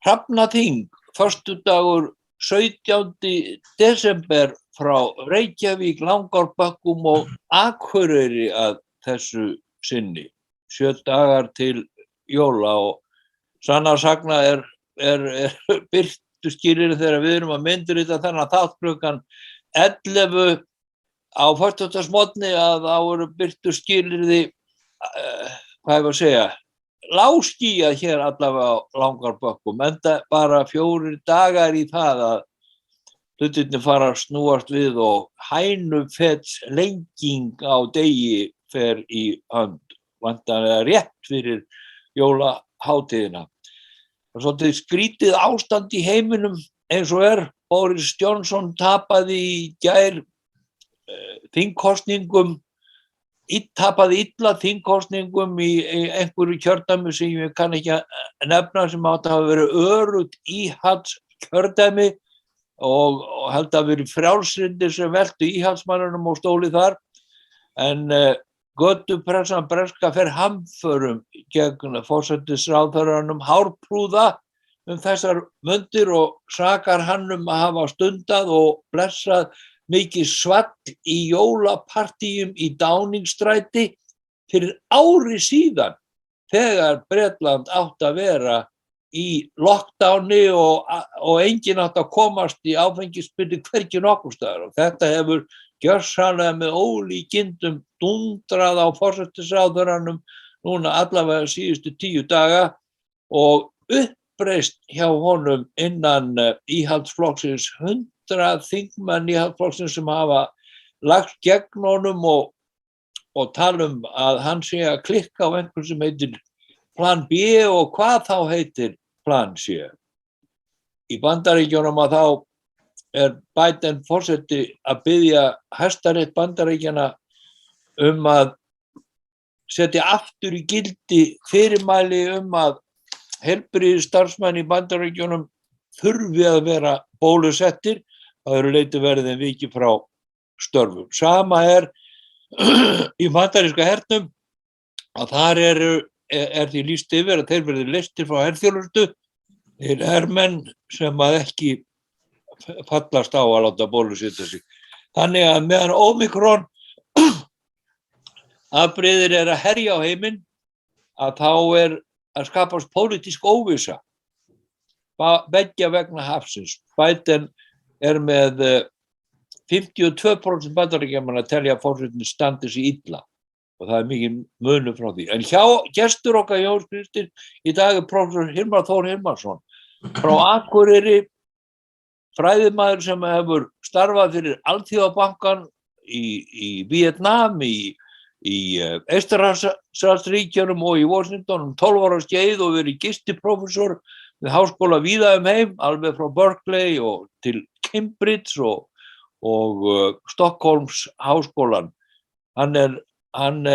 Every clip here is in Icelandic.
Hrafnaþing, föstudagur 17. desember frá Reykjavík, Langárbökkum og Akureyri að þessu sinni. 7 dagar til jóla og sannast sagna er birtu skilyrði þegar við erum að myndrita þennan þátt klukkan 11 á föstudagsmorgni að þá eru birtu skilyrði, hvað ég að segja, lágskýjað hér allavega á Langárbökkum, enda bara 4 dagar í það að hlutirnir fara að snúast við og hænufets lenging á degi fer í hönd, væntanlega rétt fyrir jólahátíðina. Og svolítið skrítið ástand í heiminum eins og Boris Johnson tapaði í gær þingkosningum, tapaði illa þingkosningum í einhverju kjördæmi sem ég kann ekki að nefna sem átti að hafa verið öruggt íhaldskjördæmi og held að verið frjálslyndir sem veltu íhaldsmannunum og stóli þar. En götupressan breska fer hamförum gegn forsætisráðherranum hárprúða þessar mundir og sakar hann að hafa stundað og blessað mikið svall í jólapartíum í Downingstræti fyrir ári síðan þegar Bretland átt að vera í lockdowni og enginn átt að komast í áfengisbyrði hvergi nokkurs staðar og þetta hefur gjörsamlega með ólíkindum dundrað á forsætisráðherranum núna allavega síðustu 10 daga og uppreist hjá honum innan íhaldsflokksins 100 þingmenn íhaldsflokksins sem hafa lagt gegn honum og tala að hann sé að klikka á einhver sem heitir plan B og hvað þá heitir plan C. Í Bandaríkjunum að þá Biden forseti að biðja Hæstarétt Bandaríkjanna að setja aftur í gildi fyrirmæli að heilbrigðisstarfsmenn í Bandaríkjunum þurfi að vera bólusettir, að öðru leyti verði þeim vikið frá störfum. Sama í bandaríska hernum að þar því lýst yfir að þeir verði leystir frá herþjónustu, þeir hermenn sem að ekki fallast á að láta bólusetja sig. Þannig að meðan Omikron afbrigðir að herja á heiminn, að þá að skapast pólitísk óvissa beggja vegna hafsins. Biden með 52% bandaríkjamanna telja að forsetinn standi sig illa og það mikið munur frá því. En gestur okkar Jón Kristinn í dag prófessor Hilmar Þór Hilmarsson frá Akureyri, fræðimaður sem hefur starfað fyrir Alþjóðabankann í Víetnam, í Eystrasaltsríkjunum og í Washington 12 ára skeið og verið gistiprófessor við háskóla víða heim, alveg frá Berkeley og til Cambridge og Stockholms háskólan. Hann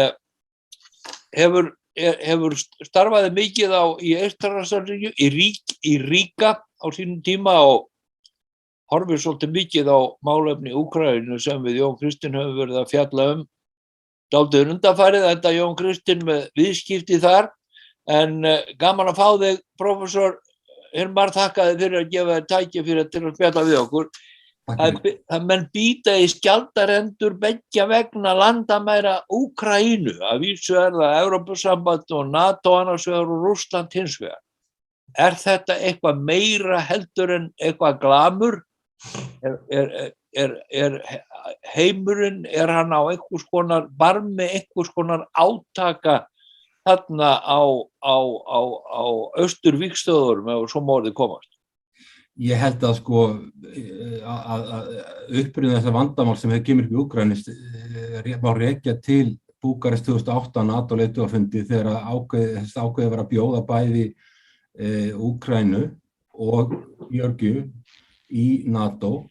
hefur starfaði mikið í Eystrasaltsríkjunum, í Ríga á sínum tíma og horfir svolítið mikið á málefni Úkraínu sem við Jón Kristinn höfum verið að fjalla dálítið undanfarið, enda Jón Kristinn með viðskipti þar, en gaman að fá þig, prófessor Hilmar, þakkaði fyrir að gefa þér tækifæri til að spjalla við okkur. Að menn bíta í skjaldarendur beggja vegna landamæra Úkraínu, að vísu það Evrópusamband og NATO annars vegar og Rússland hins vegar. Þetta eitthvað meira heldur en eitthvað glamur? Heimurinn, hann á einhvers konar barmi, einhvers konar átaka þarna á austurvígstöðurum ef svo má orðið komast? Ég held að að uppruna þessa vandamál sem hefur kemur upp í Úkraínu má rekja til Búkarest 2008 NATO-leiðtogafundi þegar ákveðið var að bjóða bæði Úkraínu og Georgíu í NATO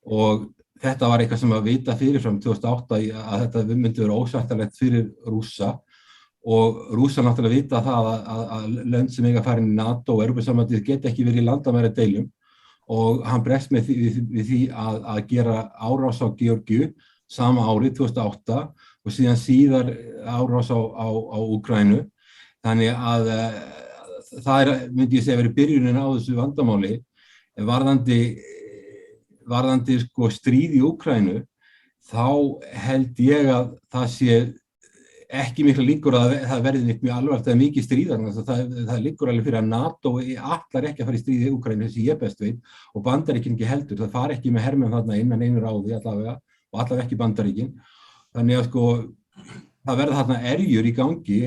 og þetta var eitthvað sem að vita fyrirfram 2008 að þetta myndi vera ósættanlegt fyrir Rússa og Rússar náttúrulega vita það að lönd sem eiga að fara inn í NATO og Evrópusambandið geta ekki verið í landamæradeilum og hann bregst við því að gera árás á Georgíu sama árið 2008 og síðar árás á Úkraínu. Þannig að það myndi ég segja verið byrjunin á þessu vandamáli, en varðandi sko stríð í Úkraínu, þá held ég að það sé ekki mikla líkur að það verði neitt mjög alvarlegt eða mikið stríð, það liggur alveg fyrir að NATO ætlar ekki að fara í stríð í Úkraínu, þessi ég best veit, og Bandaríkin ekki heldur, það fara ekki með hermenn þarna innan einu ráði allavega, og allavega ekki Bandaríkin, þannig að sko það verða þarna erjur í gangi,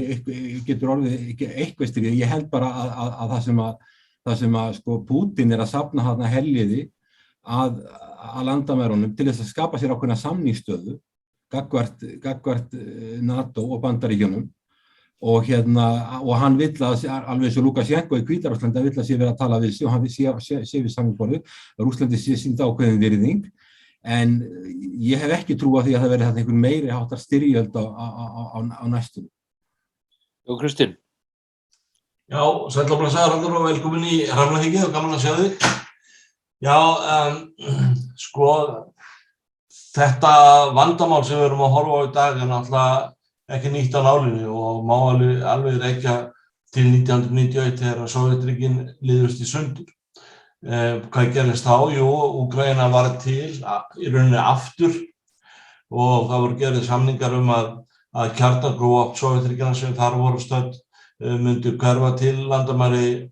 getur orðið eitthvað stríð, ég held bara að það sem að sko Pútín að safna þarna herliði að landamærunum til þess að skapa sér ákveðna samningsstöðu gagnvart NATO og Bandaríkjunum og hann vill að, alveg eins og Lúkasjenko í Hvíta-Rússlandi, vill að sé vera að tala við sig og hann vill sé við samningsborðið, að Rússlandi sé sýnd ákveðin virðing, en ég hef ekki trú á því að það verði einhver meiri háttar styrjöld á næstunni. Og Kristinn? Já, sæll og blessaður Halldór og velkomin í Hramnaþingið og gaman að sjá þig. Já, sko, þetta vandamál sem við erum að horfa á í dag er náttúrulega ekki nýtt á nálinni og má alveg rekja til 1991 þegar Sovétríkin liðust í sundur. Hvað gerðist þá? Jú, Úkraína var til í rauninni aftur og það voru gerðir samningar að kjarnavopn Sovétríkjanna sem þar voru stödd myndu hverfa til landamæri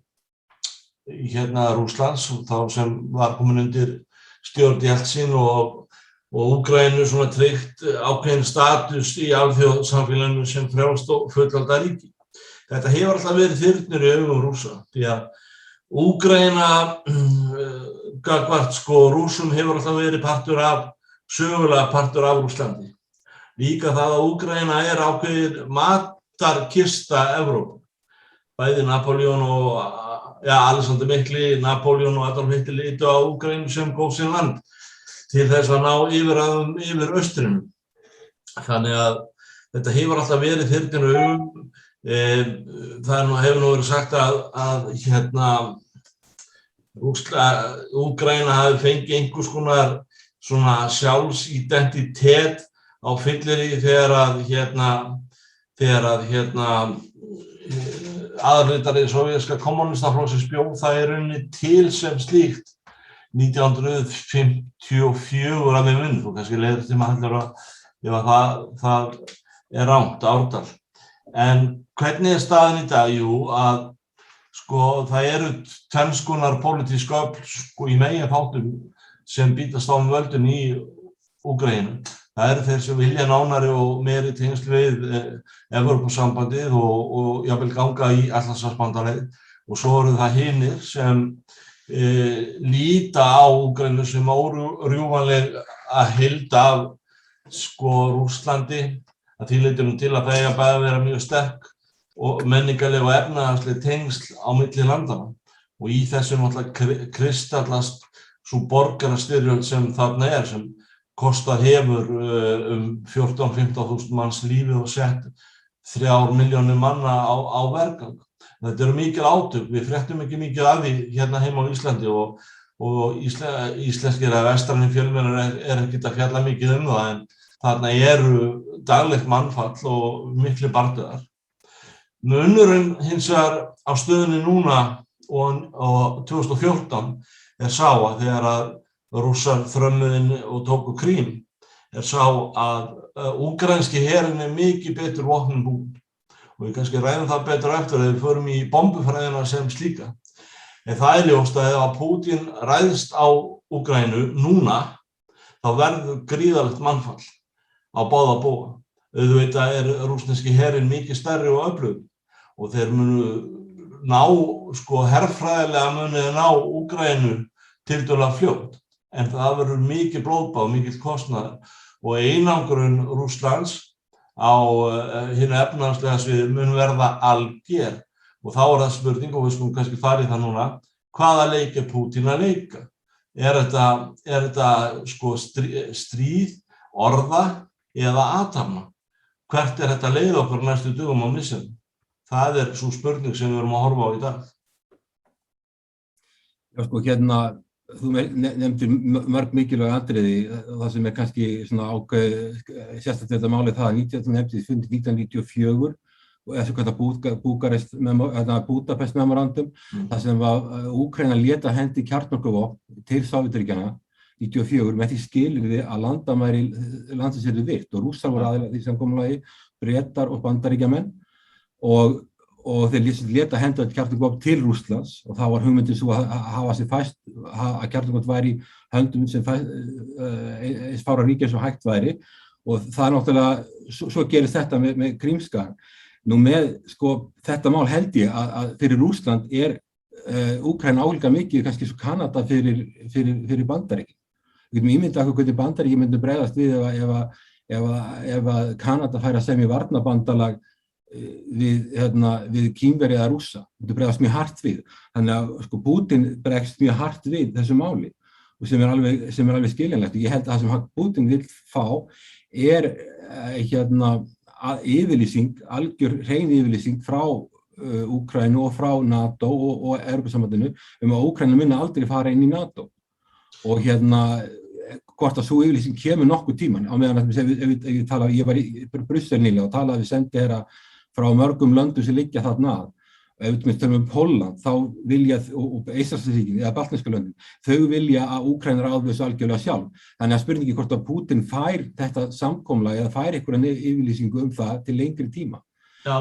Rússlands, þá sem var komin undir stjórn Jeltsin og Úkraínu svona tryggt ákveðin status í alþjóðasamfélaginu sem frjálst og fullvalda ríki. Þetta hefur alltaf verið þyrnir í augum Rússa, því að Úkraína gagnvart sko Rússum hefur alltaf verið sögulega partur af Rússlandi. Líka það að Úkraína ákveðin matarkista Evrópu. Bæði Napóleon og Alexander Mikli, Napóleon og Adolf Hitler litu á Úkraínu sem góð sín land til þess að ná yfirráðum yfir austrinu. Þannig að þetta hefur alltaf verið þyrnir í augum. Það hefur nú verið sagt að Úkraína hafi fengið einhvers konar svona sjálfsidentitet á fyllirí þegar aðalritari sovéska kommúnistaflokksins bjó það í rauninni til sem slíkt 1954 að mig minn, þú kannski leiðir til maður ef það rangt ártal. En hvernig staðan í dag? Jú, að sko það eru tvenns konar pólitísk öfl sko í meginþáttum sem bítast á völdin í Úkraínu. Það eru þeir sem vilja nánari og meiri tengsl við Evrópusambandið og jafnvel ganga í Atlantshafsbandalagið og svo eru það hinir sem líta á Úkraínu sem órjúfanleg að heild af sko Rússlandi að því leytinu til að það bæði að vera mjög sterk og menningarleg og efnahagsleg tengsl á milli landanna og í þessu náttúrulega kristallast sú borgarastyrjöld sem þarna sem kostað hefur 14-15.000 manns lífið og sett 3 milljónir manna á vergang. Þetta eru mikil átök, við fréttum ekki mikið af því hérna heima á Íslandi og íslenskir eða vestrænir fjölmiðlar ekkert að fjalla mikið það en þarna eru daglegt mannfall og miklir bardagar. Munurinn hins vegar á stöðunni núna og 2014 sá að þegar að Rússar þrömmuðinn og tóku Krím sá að úkraínski herinn mikið betur vopnum búinn. Og við kannski ræðum það betur eftir að við förum í bombufræðina sem slíka. En það ljóst að ef Pútín ræðst á Úkraínu núna, þá verður gríðarlegt mannfall á báða bóga. Auðvitað rússneski herinn mikið stærri og öflugri og þeir munu ná, sko herfræðilega munu ná Úkraínu tiltölulega fljótt. En það verður mikið blóðbað og mikill kostnaður og einangrun Rússlands á hinu efnahagslega sviði mun verða alger og þá það spurning og við skulum kannski fara í það núna hvaða leik Pútín að leika? Þetta sko stríð, orða eða athafna? Hvert þetta leið okkur næstu dögum á misserum? Það svo spurning sem við erum að horfa á í dag. Já sko þú nefndir mörg mikilvæg atriði það sem kannski svona ákveð sérstaklega þetta málið það 1994 Budapest memorandum, þar sem Úkraína lét af hendi kjarnorkuvopn til Sovétríkjanna 94 með því skilyrði að landamæri landsins yrðu virt og Rússar voru aðilar að því samkomulagi, Bretar og Bandaríkjamenn og þeir létu henda kjarnorkuvopn til Rússlands og það var hugmyndin svo að hafa sér fæst að kjarnorkuvopn væri í höndum sem eins fárra ríkja eins og hægt væri og það náttúrulega svo gerist þetta með Krímskaga. Nú með þetta mál held ég að fyrir Rússland Úkraína álíka mikið kannski svo Kanada fyrir Bandaríkin. Við getum ímyndað okkur hvernig Bandaríkin myndu bregðast við ef að Kanada færi að semja varnarbandalag við Kínverja eða Rússa, þetta bregðast mjög hart við. Þannig að Putin bregst mjög hart við þessu máli og sem alveg skiljanlegt. Ég held að það sem Putin vill fá yfirlýsing, algjör hrein yfirlýsing frá Úkraínu og frá NATO og Evrópusambandinu að Úkraína muni aldrei fara inn í NATO. Og hvort að svo yfirlýsing kemur nokkuð tíman á meðan ég var í Brussel nýlega og talaði við sendiherra frá mörgum löndum sem liggja þarna að. Ef við tölum Pólland, þá vilja, og Eystrasaltsríkin eða baltneska löndin, þau vilja að Úkraína ráði þessu algjörlega sjálf. Þannig að spurningi hvort að Putin fær þetta samkomulag eða fær einhverja yfirlýsingu það til lengri tíma. Já,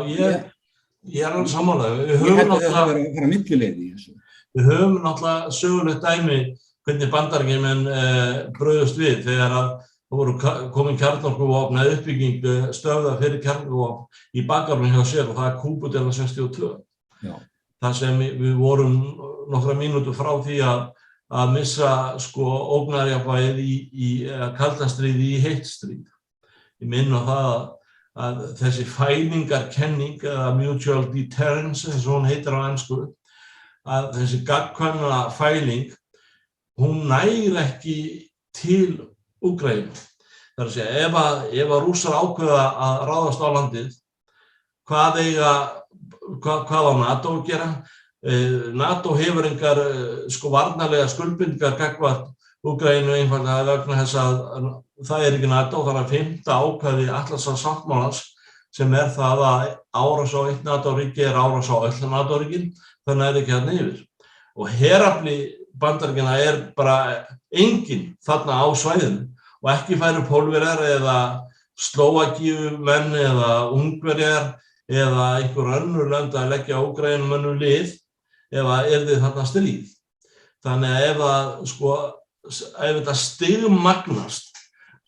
ég alveg sammála. Ég held að það vera millileið í þessu. Við höfum náttúrulega sögulegt dæmi hvernig Bandaríkjamenn brugðust við þegar að það voru komin kjarnorkuvopn eða uppbygging stöðva fyrir kjarnorkuvopn í bakgarðinum hjá sér og það Kúbudelda 62. Já. Það sem við vorum nokkra mínútur frá því að missa ógnarjafnvægið í kalda stríði í heitt stríð. Ég minni á það að þessi fælingarkenning eða mutual deterrence eins og hún heitir á ensku, að þessi gagnkvæma fæling hún nær ekki til Úkraínu. Það að segja, ef að Rússar ákveða að ráðast á landið, hvað á NATO að gera? NATO hefur engar varnarlega skuldbindingar gagnvart Úkraínu einfaldlega vegna þess að það ekki NATO, þannig að 5. ákvæði Atlantshafssáttmálans sem það að árás á eitt NATO-ríki árás á öll NATO-ríkin, þannig ekki hérna yfir. Og herafli Bandaríkjanna bara enginn þarna á svæðinu og ekki færu Pólverjar eða Slóvakíumenn eða Ungverjar eða einhver önnur lönd að leggja Úkraínumönnum lið ef yrði þarna stríð. Þannig að ef þetta stigmagnast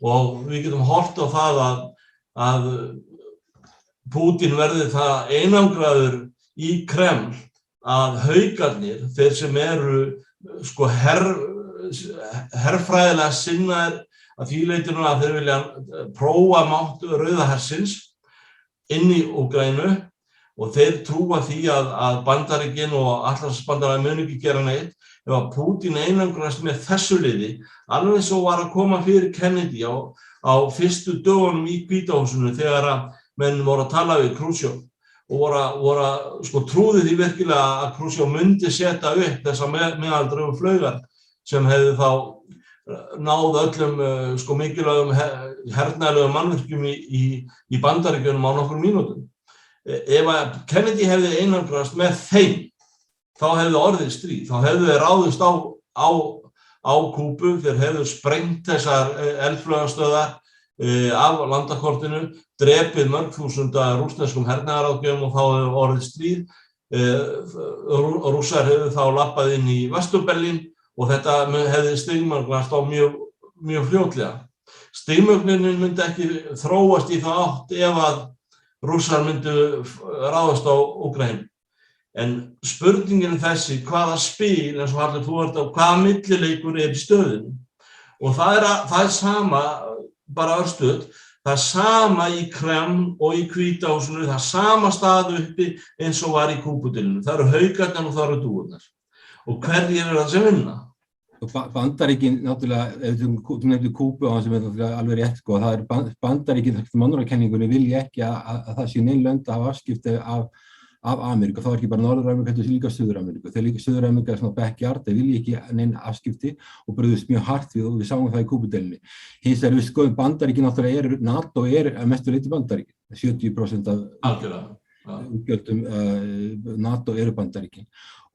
og við getum horft á það að Pútín verði það einangraður í Kreml að haukarnir, þeir sem eru herfræðilega sinnaðir að því leytinu að þeir vilja prófa mátt Rauða hersins inn í Úkraínu og þeir trúa því að Bandaríkin og Atlantshafsbandalagið muni ekki gera neitt ef að Pútín einangrast með þessu liði, alveg eins og var að koma fyrir Kennedy á fyrstu dögunum í Hvíta húsinu þegar að menn voru að tala við Khrushchev og trúði því virkilega að Khrushchev myndi setja upp þessa meðaldröfu flaugar sem hefði þá náð öllum mikilvægum hernaðarlegum mannvirkjum í Bandaríkjunum á nokkrum mínútum. Ef að Kennedy hefði einangrast með þeim, þá hefði orðið stríð, þá hefði þeir ráðist á Kúbu, þeir hefðu sprengt þessar eldflaugastöðar af landakortinu, drepið mörg þúsunda rússneskum hernaðaráðgjöfum og þá hefði orðið stríð. Rússar hefðu þá lappað inn í Vestur-Berlín og þetta hefði stigmagnast á mjög fljótlega. Stigmögnunin myndi ekki þróast í það átt ef að Rússar myndu ráðast á Úkraínu. En spurningin þessi, hvaða spil, eins og Hallur þú ert á, hvaða millileikur í stöðinu? Og það er sama, bara örstuð, það sama í Kreml og í Hvíta húsinu, það sama stað uppi eins og var í Kúbudelinu. Það eru haukarnir og það eru dúurnar. Og hverjir það sem vinna? Bandaríkin, náttúrulega, ef þú nefnir Kúbu á það sem náttúrulega alveg rétt, það er Bandaríkin, mannúðarkenningunni vilja ekki að það sé nein lönd að hafa afskipti af Ameríku, þá ekki bara Norður-Ameríku, heldur líka Suður-Ameríku. Þeir líka Suður-Ameríka er svona backyard, þeir vilja ekki nein afskipti og brugðust mjög hart við og við sáum það í Kúbudelinni. Hins vegar við skoðum Bandaríkin náttúrulega NATO að mestu leyti Bandaríkin, 70% af. Algjörlega. útgjöldum NATO eru Bandaríkin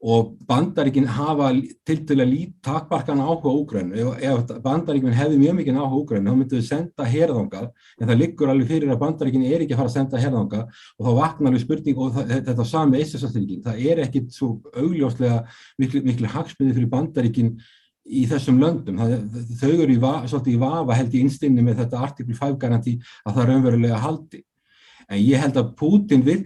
og Bandaríkin hafa tiltölulega takmarkan áhuga á Úkraínu. Ef Bandaríkin hefði mjög mikinn áhuga á Úkraínu þá myndu þau senda her þangað, en það liggur alveg fyrir að Bandaríkin ekki að fara að senda her þangað og þá vaknar alveg spurning og þetta sami Eystrasaltsríkin. Það ekkit svo augljóslega miklu hagsmunir fyrir Bandaríkin í þessum löndum. Þau eru svolítið í vafa held ég innst inni með þetta Article 5 garantí að það raunverulega haldi. En ég held að Pútín vill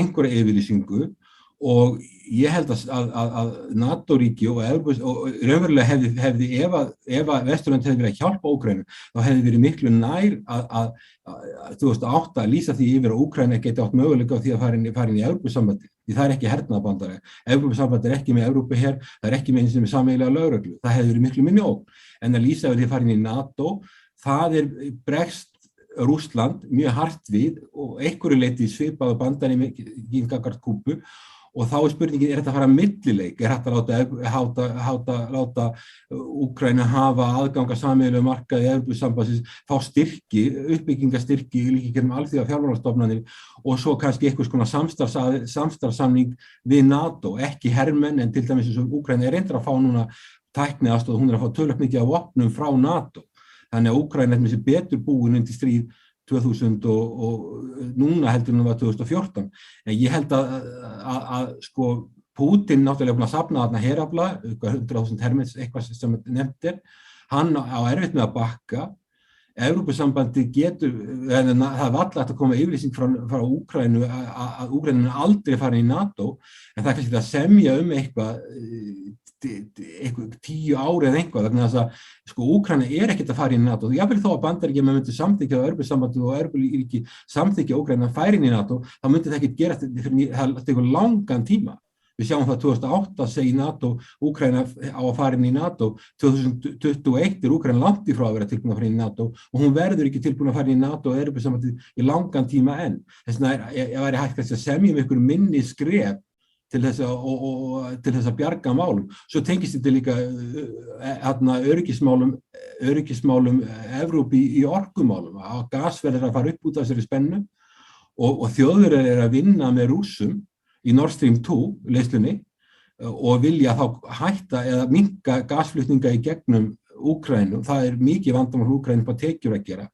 einhverja yfirlýsingu og ég held að NATO-ríki og raunverulega hefði ef að Vesturlönd hefði verið að hjálpa Úkraínu, þá hefði verið miklu nær að 2008 að lýsa því yfir að Úkraína geti átt möguleika á því að fara inn í Evrópusambandið. Því það ekki hernaðarbandalag. Evrópusambandið ekki með Evrópuher, það ekki með eins og með sameiginlega lögreglu. Það hefði verið miklu minni ógn. En að lýsa yfir því að fara inn í NATO, það bregst Rússland mjög hart við og einhverju leyti svipað á Bandaríkin gagnvart Kúbu og þá spurningin, þetta að fara millileik? Hægt að láta Úkraínu hafa aðgang að sameiginlegu markaði Evrópusambandsins, fá styrki, uppbyggingarstyrki líka gegnum alþjóða fjármálastofnanir og svo kannski einhvers konar samstarfssamning við NATO, ekki hermenn en til dæmis eins og Úkraína reyndar að fá núna tækniaðstoð, hún að fá töluvert mikið af vopnum frá NATO. Þannig að Úkraína er með betur búin undir stríð 2000 og núna heldur en það var 2014. En ég held að sko Pútín náttúrulega búin að safna þarna herafla, 100.000 hermenn, eitthvað sem nefnt hann á erfitt með að bakka. Evrópusambandi það var alltaf að koma yfirlýsing frá Úkraínu að Úkraínu aldrei fara í NATO, en það er kannski að semja eitthvað 10 ár eða eitthvað, vegna þess að sko Úkraína ekkert að fara í NATO. Jafnvel þó að Bandaríkjamenn myndu samþykkja Evrópusambandið og Evrópuríki samþykkja Úkraína að færa inn í NATO, þá myndi það ekkert gerast fyrir það tekur langan tíma. Við sjáum það 2008 segir NATO, Úkraína á að fara inn í NATO, 2021 Úkraína langt í frá að vera tilbúin að fara inn í NATO og hún verður ekki tilbúin að fara inn í NATO og Evrópusambandið í langan tíma enn. Þess vegna væri hægt að semja um einhver minni skref til þess að bjarga málum. Svo tengist þetta líka öryggismálum Evrópu í orkumálum. Gasverð að fara upp út af þessari spennu og Þjóðverjar að vinna með Rússum í Nord Stream 2 leiðslunni og vilja þá hætta eða minnka gasflutninga í gegnum Úkraínu. Það mikið vandamál Úkraínu hvað tekjur að gera.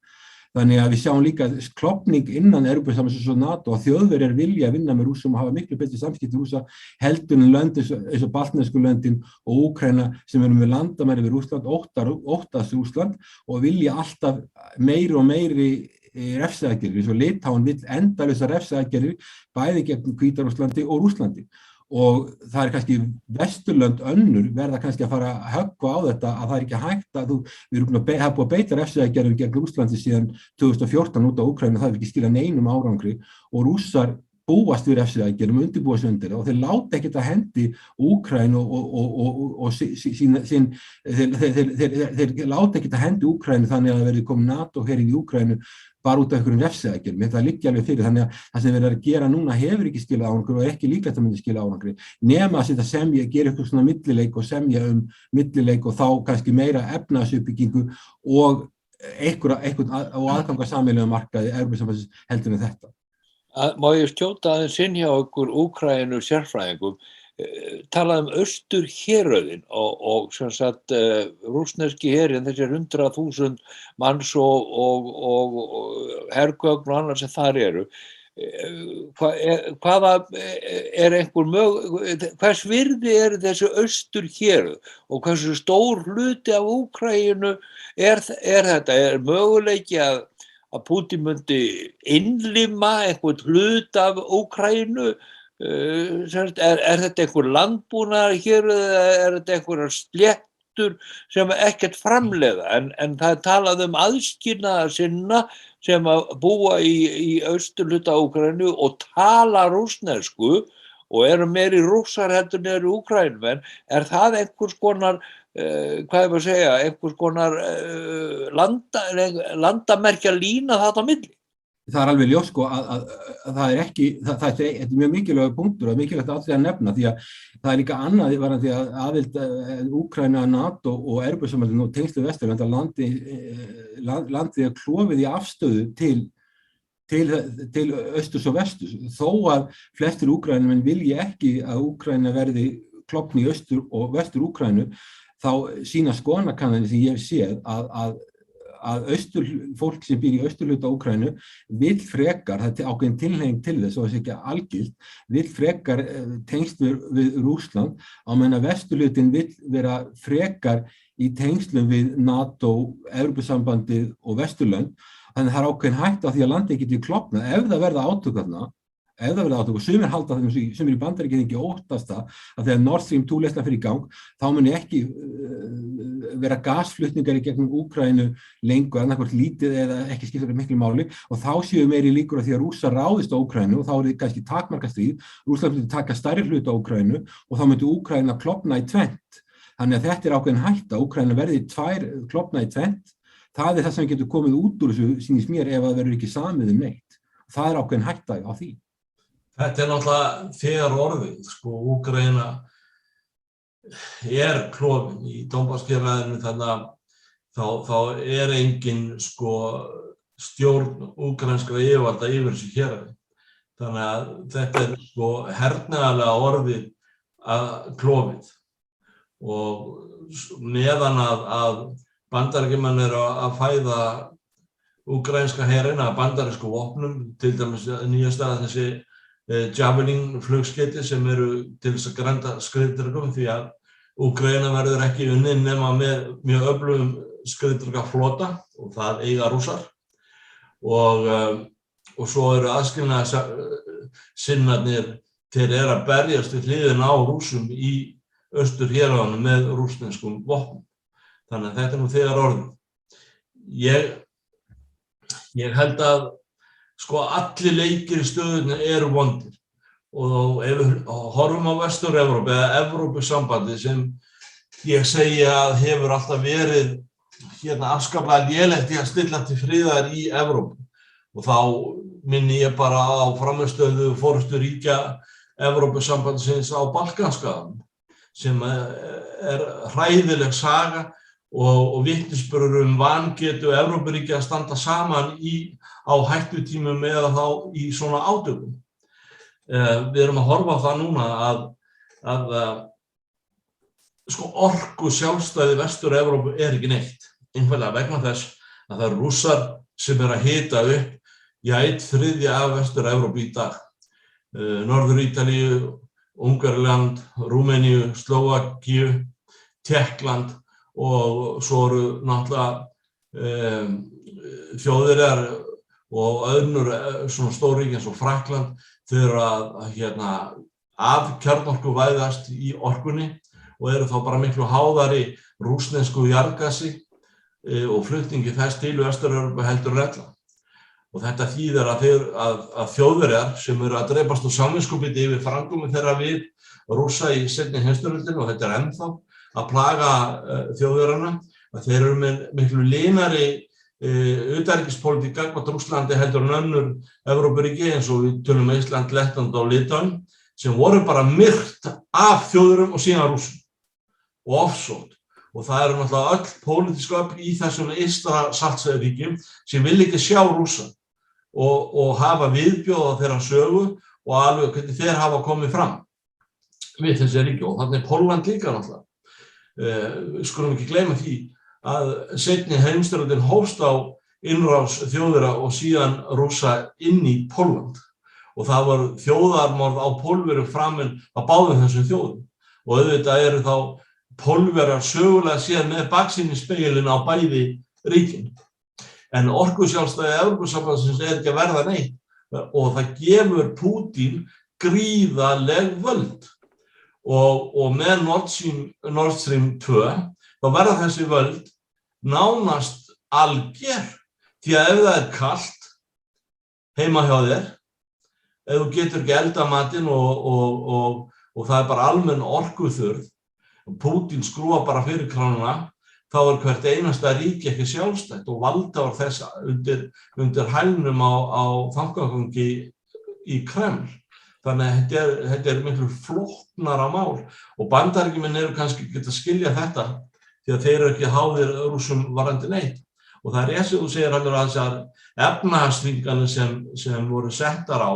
Þannig að við sjáum líka klofning innan Evrópusambandsins og NATO að Þjóðverjar vilja vinna með Rússum og hafa miklu betri samskipti Rússa heldur en lönd eins og baltnesku löndin og Úkraína sem eru með landamæri við Rússland, óttast Rússland og vilja alltaf meiri og meiri refsiaðgerðir, eins og Litáen vill endalausar refsiaðgerðir bæði gegn Hvíta-Rússlandi og Rússlandi og það kannski Vesturlönd önnur verða kannski að fara að höggva á þetta að það ekki hægt að við erum búin að beita refsiaðgerðum gegn Rússlandi síðan 2014 út á Úkraínu, það ekki skilað neinum árangri og Rússar búast við refsiaðgerðum, undirbúa sig undir það og þeir láta ekkert að hendi Úkraínu og þeir láta ekkert að hendi Úkraínu þannig að það verði komið NATO-herinn í Úkraínu bara út af einhverjum refsiaðgerðum. Það liggja alveg fyrir, þannig að það sem við erum að gera núna hefur ekki skilað árangri og ekki líklegt að myndi skila árangri. Nema að semja, gera eitthvað svona millileik og semja millileik og þá kannski meira efnahagsuppbyggingu og eitthvað og aðganga sameiginlega markaði Evrópusambandsins heldur en þetta. Má ég skjóta aðeins inn hjá okkur Úkraínu sérfræðingum, talað austurhéruðin og sem sagt rússneski herinn, þessir 100.000 manns og hergögn og annað sem þar eru. Hvaða hvers virði þessi austurhéruð og hversu stór hluti af Úkraínu þetta? Möguleiki að Pútín myndi innlima einhvern hlut af Úkraínu? Þetta einhver landbúnaðar hér eða þetta einhverjar sléttur sem ekkert framleiða en það talað aðskilnaðar sinna sem að búa í austurhluta Úkraínu og tala rússnesku og eru meiri rússar heldur en eru Úkraínumenn. Það einhvers konar einhvers konar landamerkja lína þarna á milli? Það alveg ljós sko að það ekki, þetta er mjög mikilvægur punktur og mikilvægt allir að nefna því að það líka annað varðandi að aðild Úkraína, NATO og Evrópusambandið og tengslu Vesturlönd að landið er klofið í afstöðu til til austurs og vesturs, þó að flestir Úkraínumenn vilji ekki að Úkraína verði klofin í austur og vestur Úkraínu, þá sýna skoðanakannanir sem ég hef séð að fólk sem býr í austurhluta Úkraínu vill frekar, það er ákveðin tilhneiging til þess og þess ekki algilt, vill frekar tengst við Rússland, á meðan að vesturhlutin vill vera frekar í tengslum við NATO, Evrópusambandið og Vesturlönd. Þannig það er ákveðin hætta á því að landið geti klofnað ef það verða átök þarna, og sumir halda þeim, sumir í Bandaríkjunum ekki óttast það að þegar Nord Stream 2 leiðslan fer í gang, þá muni ekki vera gasflutningar í gegnum Úkraínu lengur, annarkvort lítið eða ekki skipta miklu máli, og þá séu meiri líkur á því að Rússar ráðist á Úkraínu og þá er kannski takmarkastríð, Rússland myndi taka stærri hluta á Úkraínu og þá myndi Úkraína klofna í tvennt. Þannig að þetta er ákveðin hætta, Úkraína verði klofna í tvennt. Það er það sem getur komið út úr þessu, sýnist mér, ef það verður ekki samið neitt. Það er ákveðin hætta á því. Þetta náttúrulega þegar orðið, sko, Úkraína klofin í Donbass-héraðinu, þannig að þá engin, sko, stjórn úkraínskra yfirvalda yfir þessu héraði. Þannig að þetta sko, hernaðarlega orðið klofið. Og meðan að Bandaríkjamenn eru að fæða úkraínska herinn að bandarísku vopnum, til dæmis nýjasta þessi Javelin flugskeyti sem eru til þess að grænda skriðdrekum, því að Úkraína verður ekki unnin nema með mjög öflugum skriðdrekaflota og það eiga Rússar. Og svo eru aðskilnaðarsinnarnir, þeir eru að berjast við hliðina á Rússum í austurhéraðanum með rússneskum vopnum. Þannig að þetta er nú þegar orðið. Ég held að sko allir leikir í stöðunni eru vondir og ef við horfum á Vestur-Evrópu eða Evrópusambandið sem ég segi að hefur alltaf verið afskaplega lélegt í að stilla til friðar í Evrópu og þá minni ég bara á frammistöðu forystu ríkja Evrópusambandsins á Balkanskaganum sem hræðileg saga og vitnisburður vangetu Evrópuríkja að standa saman á hættutímum eða þá í svona átökum. Við erum að horfa á það núna að sko orku sjálfstæði Vestur-Evrópu ekki neitt. Einfaldlega vegna þess að það eru Rússar sem eru að hita upp 1/3 af Vestur-Evrópu í dag. Norður-Ítalíu, Ungverjaland, Rúmeníu, Slóvakíu, Tékkland og svo eru náttúrulega Þjóðverjar og önnur svona stórríki eins og Frakkland, þau eru að kjarnorkuvæðast í orkunni og eru þá bara miklu háðari rússnesku jarðgasi og flutningi þess til Vestur-Evrópu heldur en ella. Og þetta þýðir að Þjóðverjar sem eru að drepast á samviskubiti yfir framkomu þeirra við Rússa í seinni heimsstyrjöldinni, og þetta er ennþá að plaga Þjóðverjana, að þeir eru með miklu linari utanríkispólitík gagnvart Rússlandi heldur en önnur Evrópuríki eins og við tölum Ísland, Lettland og Litáen sem voru bara myrt af Þjóðverjum og síðan Rússum og ofsótt. Og það eru náttúrulega öll pólitísk öfl í þessum Eystrasaltsríkjum sem vil ekki sjá Rússa og hafa viðbjóð á þeirra sögu og alveg hvernig þeir hafa komið fram við þessi ríki. Og þannig er Pólland líka náttúrulega. Við skulum ekki gleyma því að seinni heimsstyrjöldin hófst á innrás Þjóðverja og síðan Rússa inn í Pólland. Og það var þjóðarmorð á Pólverjum framin á báðum þessum þjóðum. Og auðvitað eru þá Pólverjar sögulega síðan með baksýnisspegilinn á bæði ríkin. En orkusjálfstæði Evrópusambandsins ekki að verða neitt og það gefur Pútín gríðarleg völd. Og með Nord Stream 2 þá verða þessi völd nánast alger. Því að ef það er kalt heima hjá þér, ef þú getur ekki elda matinn og það er bara almenn orkuþurrð, Pútín skrúa bara fyrir kránuna, þá er hvert einasta ríki ekki sjálfstætt og valdafar þess undir hælnum á þangagangi í Kreml. Þannig að þetta er miklu flóknara mál og Bandaríkjamenn eru kannski ekki að skilja þetta því að þeir eru ekki háðir Rússum varðandi neitt. Og það er sem þú segir alveg að þessar efnahagsþvinganir sem voru settar á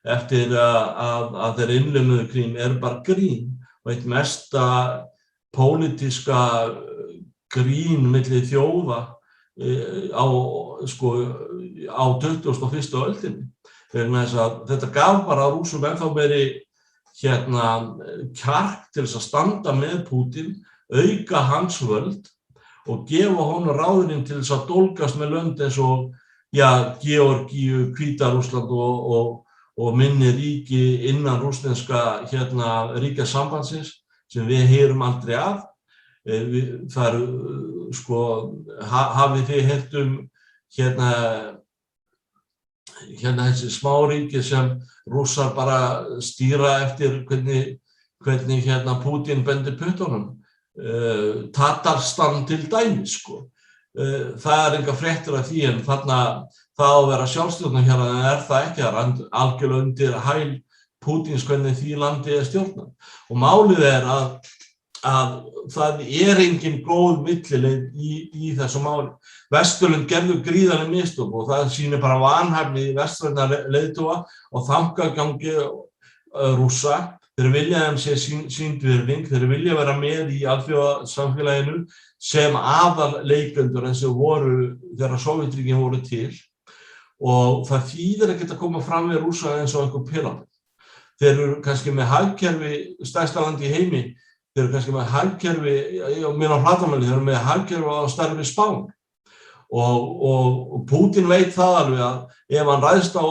eftir að þeir innlimuðu Krím bara grín og eitt mesta pólitíska grín milli þjóða á 21. öldinni. Vegna þess að þetta gaf bara Rússum ennþá meiri kjark til þess að standa með Pútín, auka hans völd og gefa honum ráðning til þess að dólgast með lönd eins og Georgíu, Hvíta-Rússland og minni ríki innan rússneska ríkjasambandsins sem við heyrum aldrei af. Það hafið þið heyrt þessi smáríki sem Rússar bara stýra eftir hvernig Pútín bendir puttunum. Tatarstan til dæmis, Það enga fréttir af því en þarna það á að vera sjálfstjórnarhéraði en það ekki, það algjörlega undir hæl Pútíns hvernig því landi stjórnað. Og málið að það engin góð millileið í þessu máli. Vesturlönd gerðu gríðarleg mistök og það sýnir bara vanhæfni í vestræna leiðtoga og þankagangi Rússa. Þeir vilja þeim sé sýnd virðing, þeir vilja vera með í alþjóðasamfélaginu sem aðalleikendur eins og voru þegar Sovétríkin voru til. Og það þýðir ekkert að koma fram við Rússa eins og einhver pyramíd. Þeir eru kannski með hagkerfi, stærsta land í heimi, þeir eru kannski með hagkerfi, á flatarmáli, þeir eru með hagkerfi á stærri við Spán. Og Pútín veit það alveg að ef hann ræðst á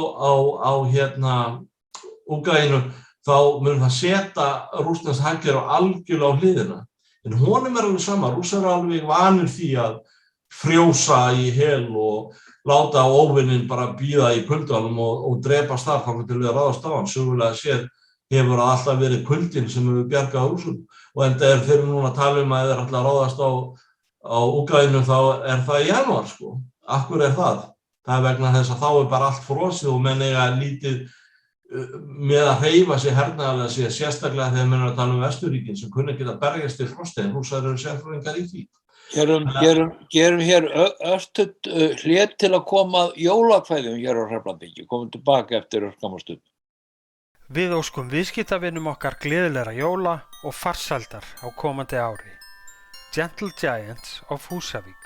Úkraínu, þá mun það setja rússneskt hagkerfi algjörlega á hliðina. En honum alveg sama, Rússar alveg vanir því að frjósa í hel og láta óvininn bara bíða í kuldunum og drepast þar þangað til við ráðast á hann. Sögulega séð hefur það alltaf verið kuldinn sem hefur bjargað Rússum. Og enda þeir núna að tala að þeir ætla að ráðast á Úkraínu þá það í janúar, Af hverju það? Það vegna þess að þá bara allt frosið og menn eiga lítið með að hreyfa sig hernaðarlega sérstaklega þegar menn að tala Vesturríkin sem kunna geta berjast í frosti en Rússar eru sérfræðingar í því. Gerum hér örstutt hlé til að koma jólakvæðum hér á Hrafnabyrgi, komum tilbaka eftir örskamma stund. Við óskum viðskiptavinum okkar gleðilegra jóla og farsældar á komandi ári. Gentle Giants of Húsavík.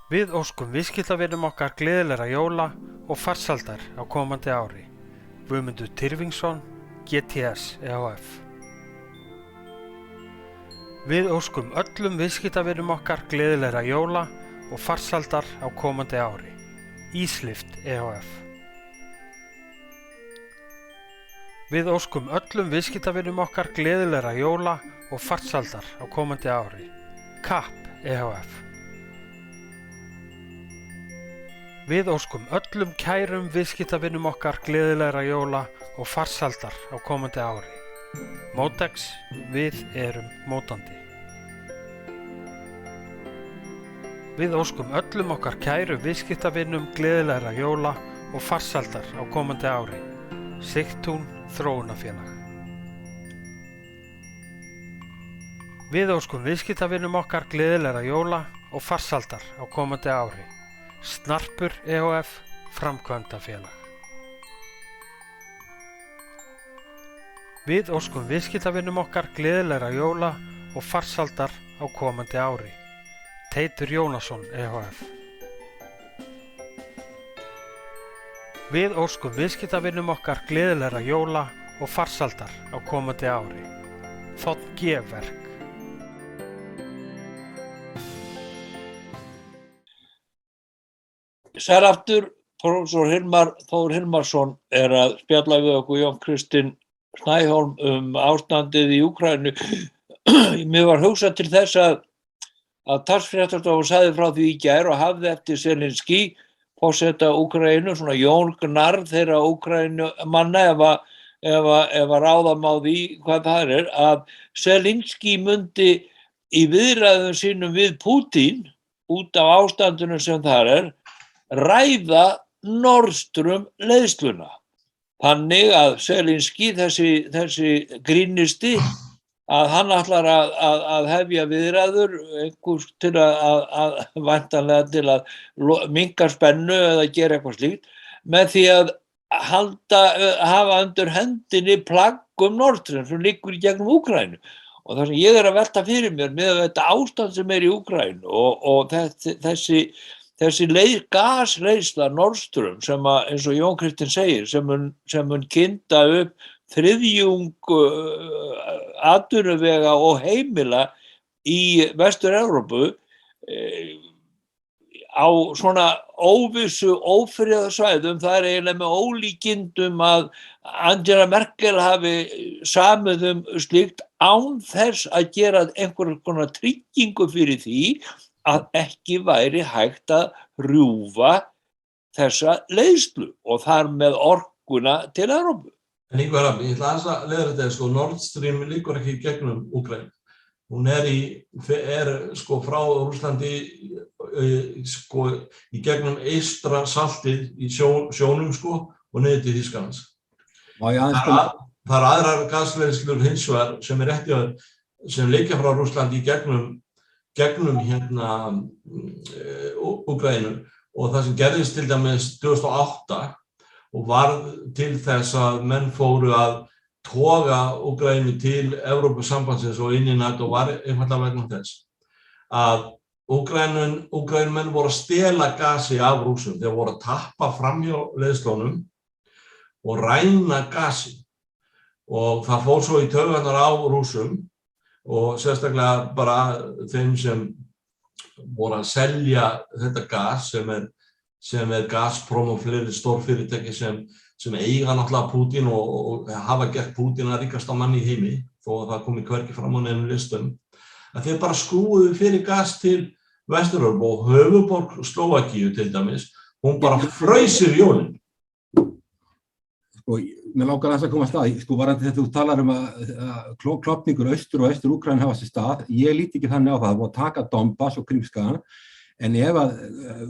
Við óskum viðskiptavinum okkar gleðilegra jóla og farsældar á komandi ári. Guðmundur Tyrfingsson, GTS EHF. Við óskum öllum viðskiptavinum okkar gleðilegra jóla og farsældar á komandi ári. Íslift EHF. Við óskum öllum viðskiptavinum okkar gleðilegra jóla og farsældar á komandi ári. Kapp EHF. Við óskum öllum kærum viðskiptavinum okkar gleðilegra jóla og farsældar á komandi ári. Mótex, við erum mótandi. Við óskum öllum okkar kæru viðskiptavinum gleðilegra jóla og farsældar á komandi ári. Sigtún Þróunarfélag. Við óskum viðskiptavinum okkar gleðilegra jóla og farsældar á komandi ári. Snarpur EHF, framkvæmdafélag. Við óskum viðskiptavinum okkar gleðilegra jóla og farsældar á komandi ári. Teitur Jónasson EHF. Við óskum viðskiptavinum okkar gleðilegra jóla og farsældar á komandi ári. Þ. G-verk. Sér aftur, Prófessor Hilmar Þór Hilmarsson að spjalla við okkur Jón Kristinn Snæhólm ástandið í Úkraínu. Mér var hugsað til þess að Tass-fréttastofa sagði frá því í gær og hafði eftir Zelenský, forseta Úkraínu, svona Jón Gnarr þeirra Úkraínumanna ef að ráða má því hvað það að Zelenský myndi í viðræðum sínum við Pútín út af ástandinu sem þar ræða Nord Stream leiðsluna. Þannig að Zelenský, þessi grínisti, að hann ætlar að hefja viðræður einhvers til að væntanlega til að minnka spennu eða gera eitthvað slíkt með því að hafa undir hendinni plagg Nord Stream sem liggur í gegnum Úkraínu. Og það sem ég að velta fyrir mér með þetta ástand sem í Úkraínu og þessi gasleiðsla Nord Stream sem eins og Jón Kristinn segir sem mun kynda upp þriðjung atvinnuvega og heimila í Vestur-Evrópu á svona óvissu ófriðarsvæðum. Það eiginlega með ólíkindum að Angela Merkel hafi samið slíkt án þess að gera einhverjum konar tryggingu fyrir því að ekki væri hægt að rjúfa þessa leiðslu og þar með orkuna til Evrópu. En Ingvar Rafn, ég ætla aðeins að leiða þetta, Nord Stream liggur ekki í gegnum Úkraínu. Hún er frá Rússlandi í gegnum eystra saltið í sjónum og niður til Þýskalands. Það aðrar gasleiðslur hins vegar sem liggja frá Rússlandi í gegnum Úkraínu og það sem gerðist til dæmis 2008 og varð til þess að menn fóru að toga Úkraínu til Evrópusambandsins og inn í NATO var einfaldlega vegna þess að Úkraínumenn voru að stela gasi af Rússum. Þeir voru að tappa framhjá leiðslunum og ræna gasi og það fór svo í taugarnar á Rússum og sérstaklega bara þeim sem voru að selja þetta gas sem Gazprom og fleiri stórfyrirtæki sem eiga náttúrulega Pútín og hafa gert Pútín að ríkasta mann í heimi þó að það komi hvergi fram á neinum listum að þeir bara skrúuðu fyrir gas til Vestur-Evrópu og höfuðborg Slóvakíu til dæmis, hún bara fraus yfir jólin. Mér langar aðeins að koma að stað, varandi þetta þú talar að klofningur austur og Austur-Úkraínu hafa sér stað, ég líti ekki þannig á það og taka Donbass og Krímskagan. En ef að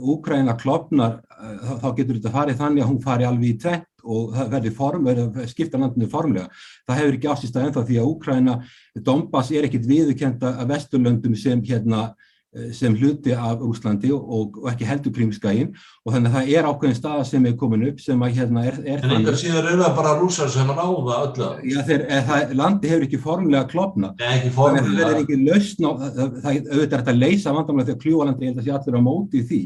Úkraína klofnar, þá getur þetta farið þannig að hún fari alveg í tvennt og það verði skipta landinu formlega. Það hefur ekki átt sér stað ennþá því að Úkraína, Donbass ekkert viðurkennt af Vesturlöndum sem hluti af Rússlandi og ekki heldur Krímskaginn og þannig að það ákveðin staða sem komin upp sem að En einhver síðan það bara Rússar sem ráða öllu. Já, landi hefur ekki formlega klofnað. Nei, ekki formlega. Það verður ekki lausn á, það auðvitað þetta að leysa vandamál þegar kljúvalandi, ég held að sé allir á móti því.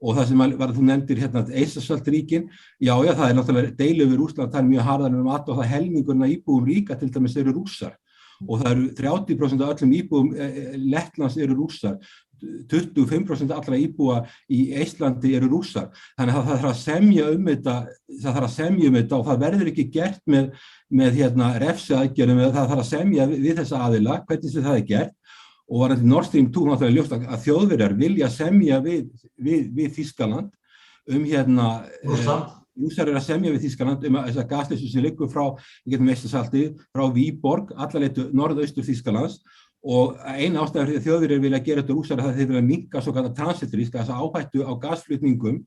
Og það sem þú nefndir Eystrasaltsríkin, já, það náttúrulega deilu við Rússland, það mjög harðar og það helmingurinn af íbúum ríka til dæmis eru Rússar. Og það 30% af öllum íbúum Lettlands eru Rússar, 25% allra íbúa í Eistlandi eru Rússar. Þannig að það þarf að semja þetta og það verður ekki gert með refsiaðgerðum, það þarf að semja við þessa aðila, hvernig sem það gert. Og varðandi Nord Stream 2 náttúrulega ljóst að Þjóðverjar vilja semja við Þýskaland Rússar að semja við Þýskaland þessa gasleiðslu sem liggur frá Eystrasalti, frá Viborg, alla leið norðaustur Þýskalands og ein ástæða fyrir Þjóðverjar vilja gera þetta Rússar að þeir vilja minnka svokallaða transitrísk, þessa áhættu á gasflutningum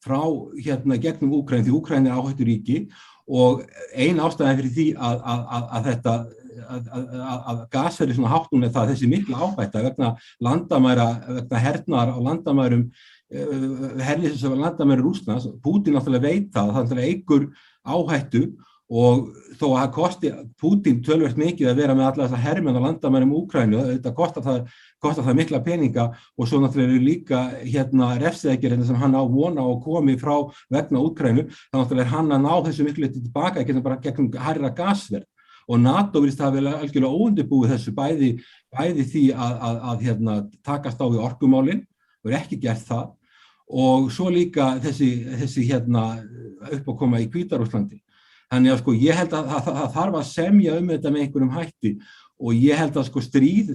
frá gegnum Úkraínu, því Úkraína áhætturíki og ein ástæða fyrir því að gas verði svona hátt núna það þessi mikla áhætta vegna landamæra, vegna hernaðar á landamærum herlýsins af landamæri Rússlands. Pútín náttúrulega veit það eykur áhættu og þó að það kosti Pútín töluvert mikið að vera með alla þessa hermenn á landamærum Úkraínu, þetta kostar það mikla peninga og svo náttúrulega líka refsiaðgerðir sem hann á vona og komi frá vegna Úkraínu, þá náttúrulega hann að ná þessu miklu tilbaka ekki bara gegnum hærra gasverð. Og NATO virðist hafa vel algjörlega óundirbúið þessu bæði því að takast á við orkumálin, og ekki gert það, og svo líka þessi uppákoma í Hvíta-Rússlandi. Þannig að ég held að það þarf að semja þetta með einhverjum hætti og ég held að stríð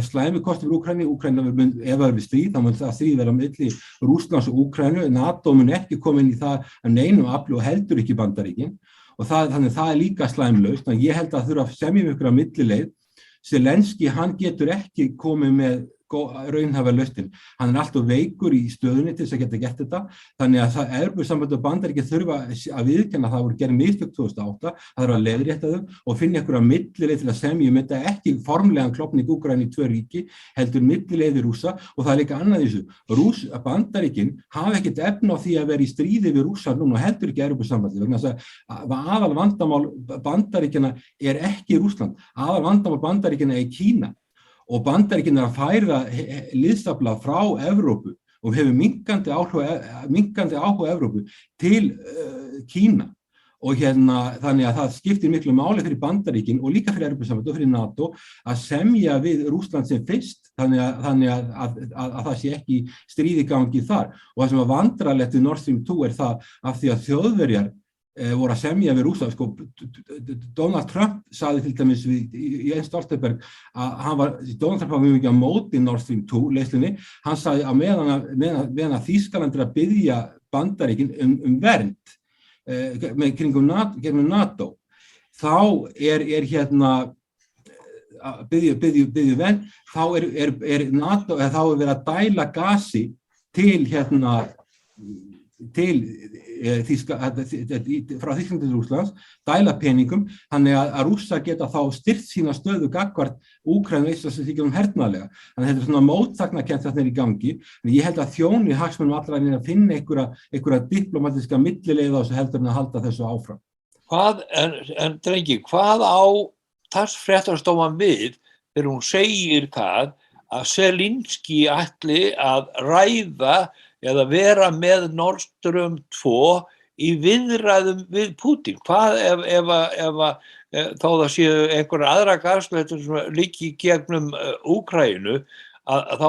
slæmi kostur fyrir Úkraínu. Úkraína ef það við stríð, þá mun það stríð vera milli Rússlands og Úkraínu. NATO mun ekki koma inn í það að neinum afli og heldur ekki Bandaríkin. Og þannig það líka slæmlaust, þannig ég held að þurfa að semja um einhverja millileið. Zelenski, hann getur ekki komið með raunhæfa lausnin. Hann alltaf veikur í stöðunni til þess að geta gert þetta, þannig að Evrópusambandið og Bandaríkin þurfa að viðurkenna að það voru gerð mistök 2008, það þarf að leiðrétta þau og finna einhverja millileið til að semja þetta ekki formlegan klofning Úkraínu í 2 ríki, heldur millileiði Rússa og það líka annað í þessu. Bandaríkin hafa ekkert efni á því að vera í stríði við Rússa núna og heldur ekki Evrópusambandið, vegna þess að aðal vandamál Bandaríkjanna ekki Rússland, aðal vandamál Bandaríkjanna Kína. Og Bandaríkin að færa liðstafla frá Evrópu og hefur minnkandi áhuga Evrópu til Kína og þannig að það skiptir miklu máli fyrir Bandaríkin og líka fyrir Evrópusambandið og fyrir NATO að semja við Rússland sem fyrst þannig að það sé ekki stríði gangi þar og það sem var vandræðalegt við Nord Stream 2 það af því að Þjóðverjar voru að semja við Rússa, Donald Trump sagði til dæmis í Jens Stoltenberg að Donald Trump var mjög mikið á móti Nord Stream 2 leiðslunni, hann sagði að meðan Þýskaland að biðja Bandaríkin vernd kringum NATO, þá biðja vernd, þá NATO, þá verið að dæla gasi til frá Þýskalandi til Rússlands, dæla peningum, þannig að Rússar geta þá styrkt sína stöðu gagnvart Úkraínu og sem þykir hernaðarlega. Þannig að þetta svona mótsagnakennt þarna í gangi. En ég held að þjóni hagsmunum allra að finna einhverja diplomatiska millileið á þessu heldur en að halda þessu áfram. En drengi, hvað á þess fréttastofan við þegar hún segir það að Zelensky ætli að ræða eða vera með Nord Stream 2 í viðræðum við Putin? Hvað ef þó það séu einhverja aðra gasleiðir sem liggi gegnum Úkraínu, að þá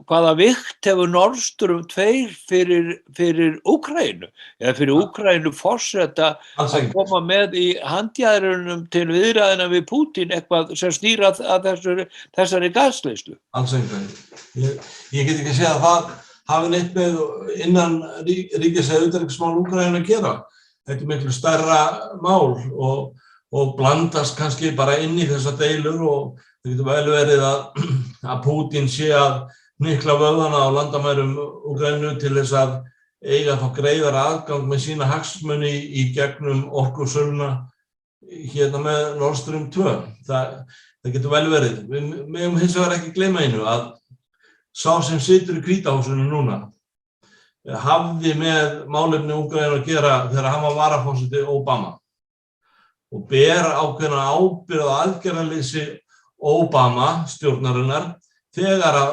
hvaða vikt hefur Nord Stream 2 fyrir Úkraínu eða fyrir Úkraínu forseta að koma með í handjæðrunum til viðræðina við Putin eitthvað sem snýr að þessari gasleiðslu? Alls engan. Ég get ekki að segja að það hafi neitt með innan ríkis eða utanríkismál Úkraínu að gera. Þetta miklu stærra mál og blandast kannski bara inn í þessa deilur og það getur vel verið að Putin sé að hnykla vöðvana á landamærum Úkraínu til þess að eiga þá greiðar aðgang með sína hagsmuni í gegnum orkusöluna með Nord Stream 2. Það getur vel verið. Við megum hins vegar ekki gleyma einu að sá sem situr í Hvíta húsinu núna hafði með málefni Úkraínu að gera þegar hann var varaforseti Obama og ber ákveðna ábyrgð á aðgerðaleysi Obama stjórnarinnar þegar að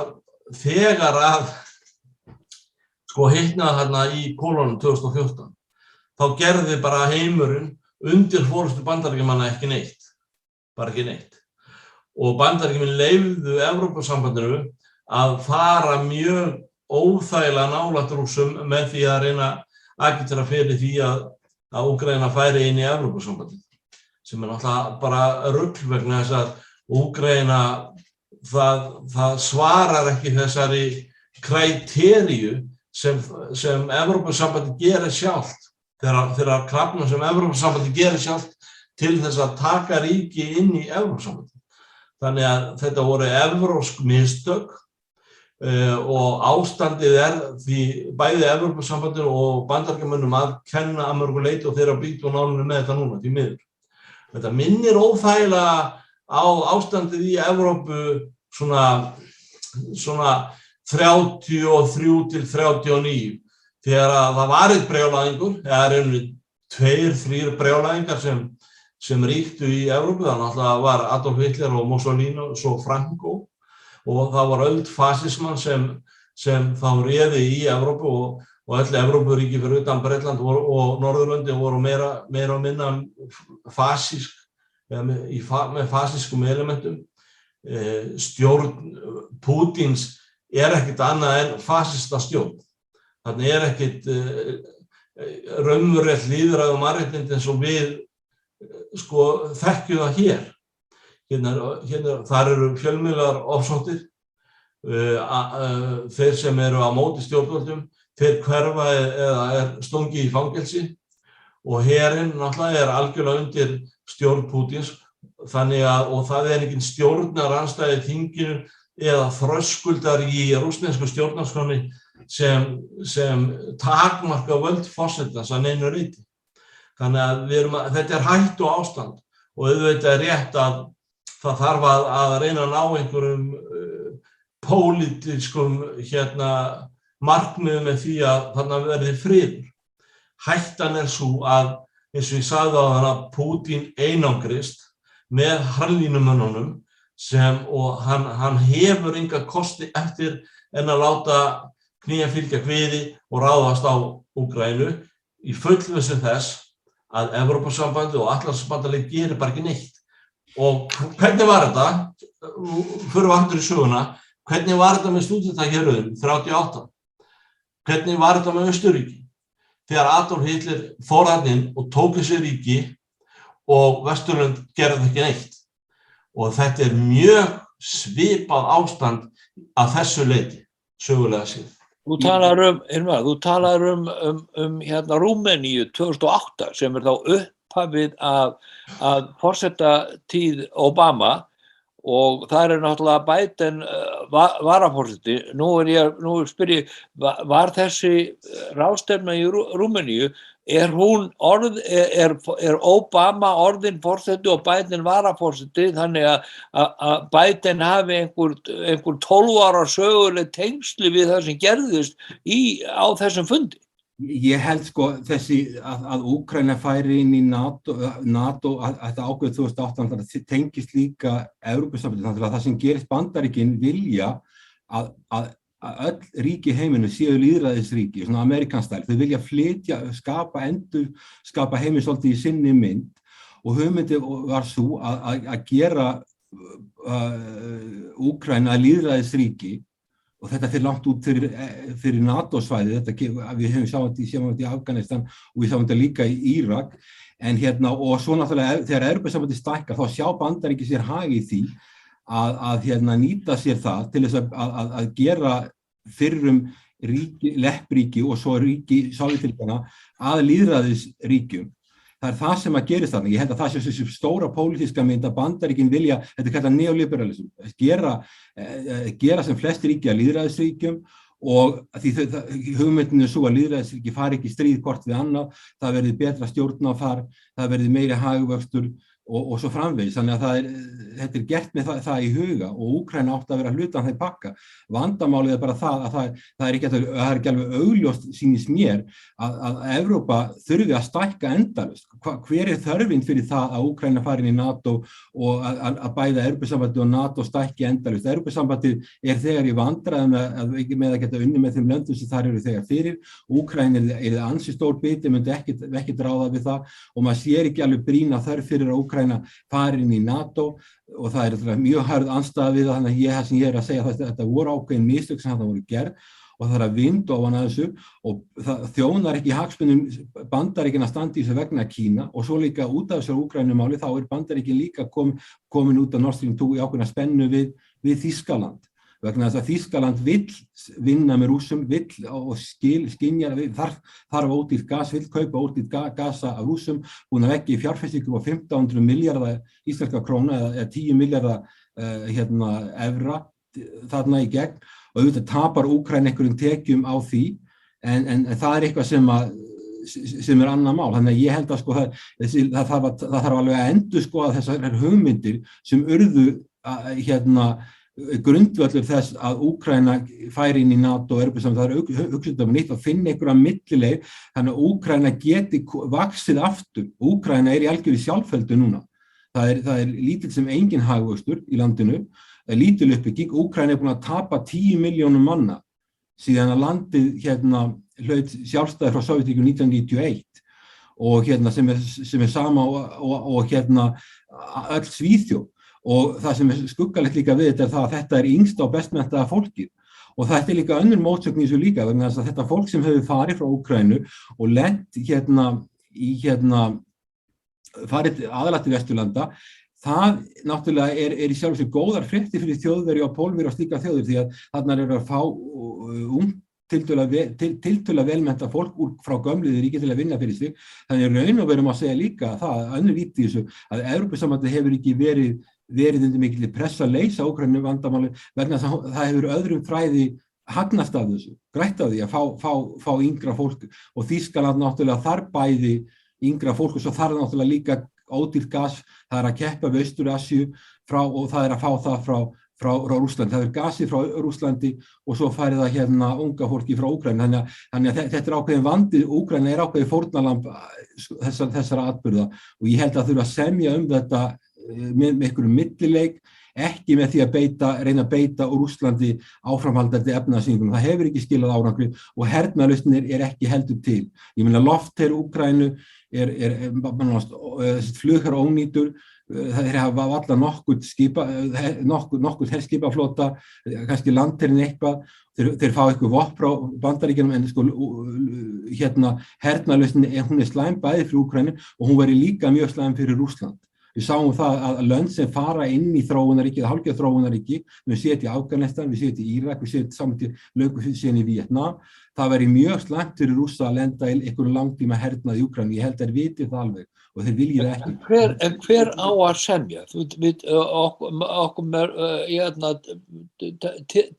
hitnaði þarna í kolónum 2014 þá gerði bara heimurinn undir forystu Bandaríkjamanna ekki neitt, bara ekki neitt og Bandaríkjamenn leyfðu Evrópusambandinu að fara mjög óþægilega nálægt Rússum með því að reyna að agitera fyrir því að Úkraína færi inn í Evrópusambandið sem náttúrulega bara rugl vegna þess að Úkraína það svarar ekki þessari kræteríu sem Evrópusambandið gerir sjálft þeirra krafna sem Evrópusambandið gerir sjálft til þess að taka ríki inn í Evrópusambandið. Þannig að þetta voru evrópsk mistök og ástandið því bæði Evrópusambandinu og Bandaríkjamönnum að kenna að mörgu leyti og þeirra bítu og nálinu með þetta núna, því miður. Þetta minnir óþægilega á ástandið í Evrópu svona 33 til 39 þegar að það var eitt brjálæðingur, eða rauninni 2-3 brjálæðingar sem ríktu í Evrópu, þannig að það var Adolf Hitler og Mussolini og svo Franco og það var öld fasisman sem þá réði í Evrópu og öll Evrópuríki fyrir utan Bretland og Norðurlöndin voru meira og minna fasísk, með fasískum elementum. Stjórn Pútins ekkert annað en fasista stjórn. Þannig ekkert raunverulegt lýðræði og mannréttindi eins og við þekkjum það hér. Þar eru fjölmiðlar ofsóttir, þeir sem eru á móti stjórnvöldum, þeir hverfa eða stungið í fangelsi og herinn náttúrulega algjörlega undir stjórn Pútins. þannig að, og það engin stjórnarandstæða í þinginu eða þröskuldar í rússnesku stjórnarskránni sem takmarka völd forsetans að neinu leyti. Þannig að þetta hættu ástand og auðvitað rétt að það þarf að reyna að ná einhverjum pólitískum markmiðum með því að þarna verði friður. Hættan sú að, eins og ég sagði áðan, að Pútín einangrist með harðlínumönnunum og hann hefur enga kosti eftir en að láta knýja fylgja kviði og ráðast á Úkraínu í fullvissu þess að Evrópusambandið og Atlantshafsbandalagið gerir bara ekki neitt. Og hvernig var þetta? Förum við aftur í söguna. Hvernig var þetta með Stúdentahéruðin 38? Hvernig var þetta með Austurríki? Þegar Adolf Hitler fór þarna inn og tók þessi ríki og Vesturlönd gerði ekki neitt. Og þetta mjög svipað ástand að þessu leyti, sögulega séð. Þú talar um Rúmeníu 2008 sem þá upphafið að forsetatíð Obama og það náttúrulega Biden varaforseti. Nú spyr ég, var þessi ráðstefna í Rúmeníu, er Obama orðinn forseti og Biden varaforseti, þannig að Biden hafi einhver 12 ára söguleg tengsli við það sem gerðist á þessum fundi? Ég held þessi að Úkraína færi inn í NATO að þetta ákveð 2018 það tengist líka Evrópusambandið, þannig að það sem gerist Bandaríkin vilja að öll ríki í heiminu séu lýðræðisríki, svona Amerikanstæl. Þau vilja flytja, skapa heiminn svolítið í sinni mynd og hugmyndin var sú að gera Úkraína að lýðræðisríki. Og þetta fyrir langt út fyrir NATO-svæði, við höfum sjáum þetta í Afganistan og við sjáum þetta líka í Írak, en og svo náttúrulega þegar Evrópusambandið stækkar þá sjá Bandaríkin sér hag í því að nýta sér það til þess að gera fyrrum leppríki og svo ríki Sovétríkjanna að lýðræðisríkjum. Það það sem að gerist þarna. Ég held að það sé þessi stóra pólitíska mynd að Bandaríkin vilja, þetta kallað neoliberalism, gera sem flest ríki að lýðræðisríkjum og því hugmyndin svo að lýðræðisríki fari ekki í stríð hvort við annað, það verði betra stjórnarfar, það verði meiri hagvöxtur og svo framvegis. Þannig að þetta gert með það í huga og Úkraína átti að vera hlutan þeir pakka. Vandamálið bara það að það er ekki alveg augljóst, sýnist mér, að Evrópa þurfi að stækka endalaust. Hver þörfin fyrir það að Úkraína fari inn í NATO og að bæða Evrópusambandið og NATO stækki endalaust? Evrópusambandið þegar í vandræðum með að geta unnið með þeim löndum sem þar eru þegar fyrir. Úkraína ansi stór biti, myndi ekki ráða við það og maður sér ekki alveg brýna þörf fyrir að Úkraína fari inn í NATO og það mjög hörð andstaða við það, þannig að það sem ég að segja þetta voru ákveðin mistök sem það voru gerð og það vind ofan að þessu og það þjónar ekki hagsmunum Bandaríkin að standa í þessu vegna Kína og svo líka út af þessu Úkraínumáli þá Bandaríkin líka komin út af Nord Stream 2 í ákveðna spennu við Þýskaland. Vegna þess að Þýskaland vill vinna með Rússum, vill og skynjar, þarf ódýrt gas, vill kaupa ódýrt gasa af Rússum, búin að leggja í fjárfestingu á 1500 milljarða íslenska króna eða 10 milljarða evra þarna í gegn og auðvitað tapar Úkraína einhverjum tekjum á því en það eitthvað sem annað mál. Þannig að ég held að það þarf alveg að endurskoða þessar hugmyndir sem urðu grundvöllur þess að Úkraína færi inn í NATO og Evrópusambandið, það hugsað nýtt að finna einhverja millileið þannig að Úkraína geti vaxið aftur. Úkraína í algjörri sjálffeldu núna. Það lítill sem engin hagvöxtur í landinu, lítil uppbygging. Úkraína búin að tapa 10 milljónum manna síðan að landið hlaut sjálfstæði frá Sovétríkjunum 1991 og sem sama og öll Svíþjóð. Og það sem skuggalegt líka við þetta það að þetta yngsta og bestmenntaða fólkið. Og þetta líka önnur mótsögn í þessu líka, vegna þess að þetta fólk sem hefur farið frá Úkraínu og lent farið aðallega til Vesturlanda, það náttúrulega í sjálfu sér góðar fréttir fyrir Þjóðverja og Pólverja og slíka þjóðir því að þarna að fá tiltölulega velmennta fólk frá gömlu ríki til að vinna fyrir sig. Þannig raun og veru má segja líka það, önnur vídd í þessu, að Evrópusambandið hefur ekki verið undir mikilli press að leysa Úkraínu vandamáli vegna þess að það hefur öðrum þræði hagnast af þessu, grætt af því að fá yngra fólk og Þýskaland náttúrulega þar bæði yngra fólk og svo þar náttúrulega líka ódýrt gas, það að keppa við Austur-Asíu og það að fá það frá Rússlandi. Það gasið frá Rússlandi og svo færið það hérna unga fólki frá Úkraínu. Þannig að þetta ákveðin vandi, Úkraína ákveðin fórnarlamb þessara atburða og ég held að þurfa að semja þetta með einhverjum millileik, ekki með því að reyna að beita úr Rússlandi áframhaldandi efnahagsþvingunum. Það hefur ekki skilað árangri og hernaðarlausnir ekki heldur til. Ég meina loftherr Úkraínu flugherr ónýtur, þeir hafa varla nokkuð herskipaflota, kannski landherinn eitthvað, þeir fá eitthvað vopn frá Bandaríkjunum en hernaðarlausnin hún slæm bæði fyrir Úkraínu og hún væri líka mjög slæm fyrir Rússland. Við sáum það að lönd sem fara inn í þróunarríki, eða hálfgerð þróunarríki, við séum þetta í Afganistan, við séum þetta í Írak, við séum þetta saman til löngu síðan í Víetnam, það væri mjög slæmt fyrir Rússa að lenda í einhverjum langtíma hernað í Úkraínu. Ég held að þeir viti það alveg og þeir vilji það ekki. En hver á að semja?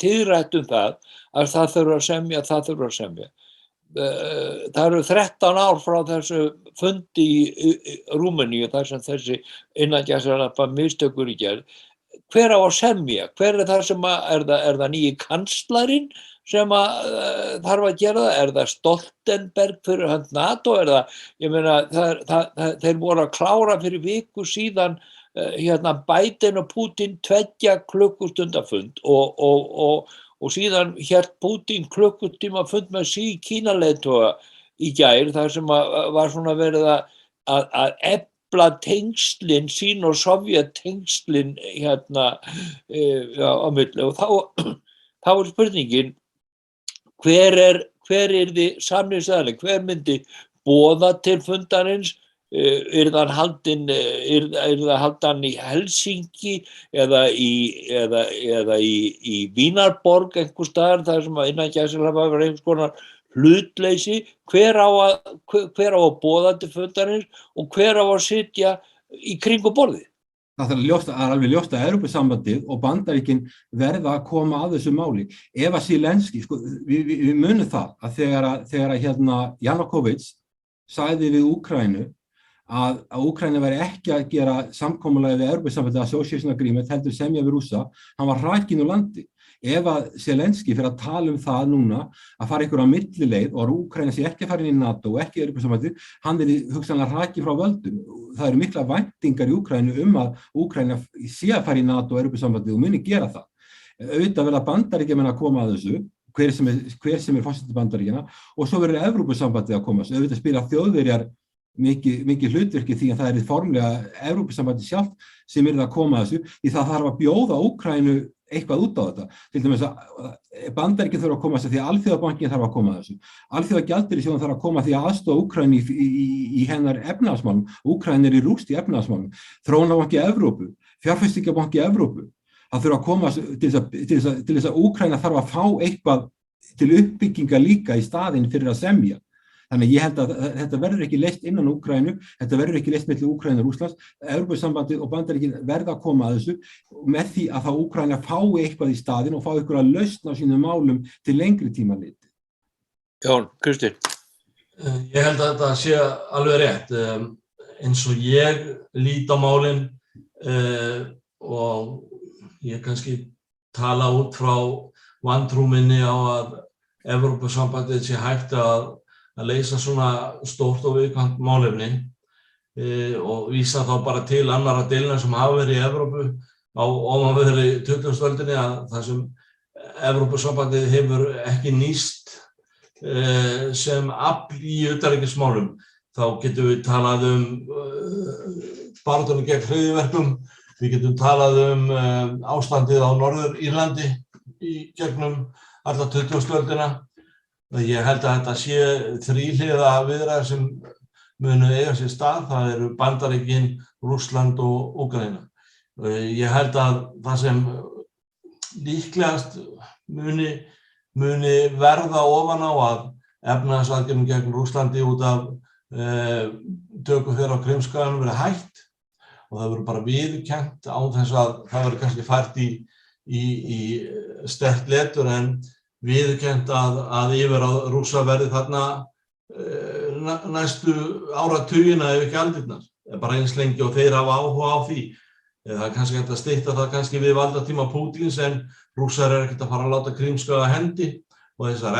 Tíðrætt það að það þurfa að semja. Það eru 13 ár frá þessu fundi í Rúmeníu þar sem þessi innangæsalappa mistökur í gerð. Hver á að semja? Hver það sem er það nýji kanslarinn sem þarf að gera það? Er það Stoltenberg fyrir hönd NATO? Ég meina, þeir voru að klára fyrir viku síðan Biden og Putin 2 klukkustunda fund og síðan hélt Putin klukkutíma fund með Kína-leiðtoga í gær þar sem var svona verið að efla tengslin sín og Sovjet-tengslin á milli og þá er spurningin hver yrði samningsaðili, hver myndi boða til fundarins, það haldan í Helsinki eða í Vínarborg einhvers staðar þar sem að innangæsalappa var einhvers konar hlutleysi, hver á að boða til fundarins og hver á að sitja í kringum borðið? Það er alveg ljóst að Evrópusambandið og Bandaríkin verða að koma að þessu máli. Eva Zelenský, við munum það að þegar Janukovič sagði við Úkraínu að Úkraína væri ekki að gera samkomulagið við Evrópusambandið Association Agreement heldur semja við Rússa, hann var hrakinn úr landi. Eva Zelenský fyrir að tala það núna að fara einhverja millileið og að Úkraína sé ekki að fara inn í NATO og ekki Evrópusambandið, hann hugsanlega hrakinn frá völdum. Það eru mikla væntingar í Úkraínu að Úkraína sé að fara í NATO og Evrópusambandið og muni gera það. Auðvitað verða Bandaríkjamenn að koma að þessu, hver sem forseti Bandaríkjanna, og svo verður Evrópusambandið að koma að þessu. Auðvitað spila Þjóðverjar mikið hlutverki því að það er formlega Evrópusambandið sjálft sem að koma að þessu, því það þarf að bjóða Úkraínu eitthvað út á þetta. Til dæmis að Bandaríkin þarf að koma að þessu því að Alþjóðabankinn þarf að koma að þessu. Alþjóðagjaldeyrissjóðurinn þarf að koma að því að aðstoða Úkraínu í hennar efnahagsmálum. Úkraína í rúst í efnahagsmálum. Þróunarbanki Evrópu, Fjárfestingarbanki Evrópu. Það þurfa að koma til þess að Úkraína þarf að fá eitthvað til uppbygginga líka í staðinn fyrir að semja. Þannig ég held að þetta verður ekki leyst innan Úkraínu, þetta verður ekki leyst milli Úkraínu og Rússlands. Evrópusambandið og Bandaríkin verða að koma að þessu með því að það Úkraína fái eitthvað í staðinn og fái einhverja lausn á sínum málum til lengri tíma litið. Jón, Kristinn. Ég held að þetta sé alveg rétt. Eins og ég lít á málin og ég kannski tala út frá vantrú minni á að Evrópusambandið sé hægt að leysa svona stórt og viðkvæmt málefni og vísa þá bara til annarra deilna sem hafa verið í Evrópu á ofanverðri 20. öldinni að það sem Evrópusambandið hefur ekki nýst sem afl í utanríkismálum. Þá getum við talað baráttunni gegn hryðjuverkum, við getum talað ástandið á Norður-Írlandi í gegnum alla 20. öldina. Ég held að þetta sé þríhliða viðræður sem munu eiga sér stað, það eru Bandaríkin, Rússland og Úkraína. Ég held að það sem líklegast muni muni verða ofan á að efnahagsaðgerðum gegn Rússlandi út af töku þeirra á Krímskaganum verið hætt og það verður bara viðurkennt án þess að það verður kannski fært í sterkt letur en viðurkennt að yfirráð Rússa verði þarna næstu áratugina ef ekki aldirnar, bara eins lengi og þeir hafa áhuga á því. Það er kannski hægt að stytta það kannski við valdatíma Pútíns en Rússar ekkert að fara að láta Krímskaga hendi og þessar